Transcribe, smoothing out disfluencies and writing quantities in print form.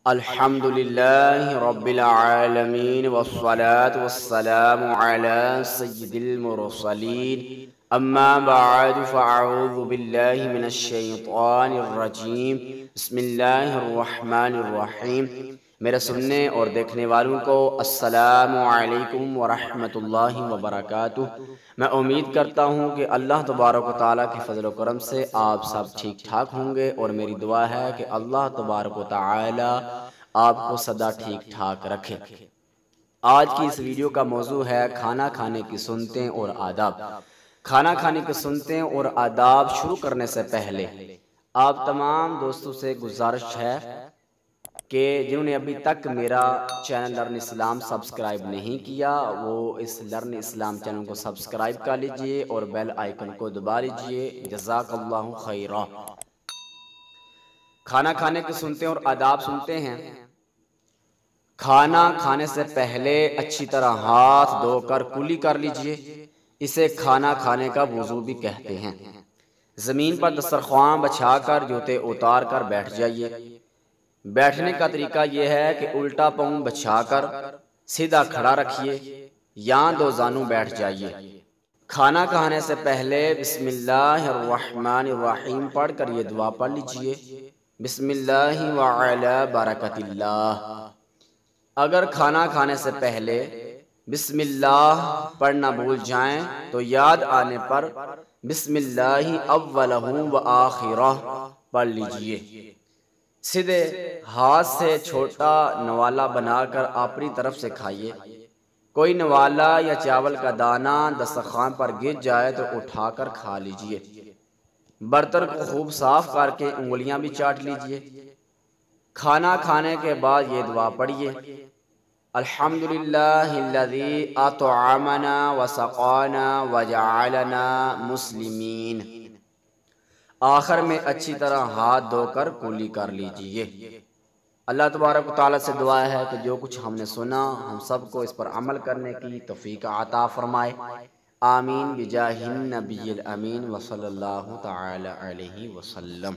الحمد للہ رب العالمین والصلاة والسلام علی سید المرسلین اما بعد فاعوذ باللہ من الشیطان الرجیم بسم اللہ الرحمن الرحیم۔ میرے سننے اور دیکھنے والوں کو السلام علیکم ورحمۃ اللہ وبرکاتہ۔ میں امید کرتا ہوں کہ اللہ تبارک و تعالیٰ کے فضل و کرم سے آپ سب ٹھیک ٹھاک ہوں گے، اور میری دعا ہے کہ اللہ تبارک و تعالیٰ آپ کو سدا ٹھیک ٹھاک رکھے۔ آج کی اس ویڈیو کا موضوع ہے کھانا کھانے کی سنتیں اور آداب۔ کھانا کھانے کی سنتیں اور آداب شروع کرنے سے پہلے آپ تمام دوستوں سے گزارش ہے کہ جنہوں نے ابھی تک میرا چینل لرن اسلام سبسکرائب نہیں کیا، وہ اس لرن اسلام چینل کو سبسکرائب کر لیجئے اور بیل آئیکن کو دبا لیجئے۔ جزاک اللہ خیرہ۔ کھانا کھانے کی سنتیں اور آداب سنتے ہیں۔ کھانا کھانے سے پہلے اچھی طرح ہاتھ دھو کر کلی کر لیجئے۔ اسے کھانا کھانے کا وضو بھی کہتے ہیں۔ زمین پر دسترخوان بچھا کر جوتے اتار کر بیٹھ جائیے۔ بیٹھنے کا طریقہ یہ ہے کہ الٹا پاؤں بچھا کر سیدھا کھڑا رکھیے یا دو زانوں بیٹھ جائیے۔ کھانا کھانے سے پہلے بسم اللہ الرحمن الرحیم پڑھ کر یہ دعا پڑھ لیجئے، بسم اللہ وعلی برکت اللہ۔ اگر کھانا کھانے سے پہلے بسم اللہ پڑھنا بھول جائیں تو یاد آنے پر بسم اللہ اولہ و آخرہ پڑھ لیجئے۔ سیدھے ہاتھ سے چھوٹا نوالا بنا کر اپنی طرف سے کھائیے۔ کوئی نوالا یا چاول کا دانہ دسترخوان پر گر جائے تو اٹھا کر کھا لیجئے۔ برتن کو خوب صاف کر کے انگلیاں بھی چاٹ لیجئے۔ کھانا کھانے کے بعد یہ دعا پڑھیے، الحمدللہ الذی اطعمنا وسقانا وجعلنا مسلمین۔ آخر میں اچھی طرح ہاتھ دھو کر کلی کر لیجئے۔ اللہ تبارک و تعالیٰ سے دعا ہے کہ جو کچھ ہم نے سنا ہم سب کو اس پر عمل کرنے کی توفیق عطا فرمائے، آمین بجاہ النبی الامین وصلی اللہ تعالی علیہ وسلم۔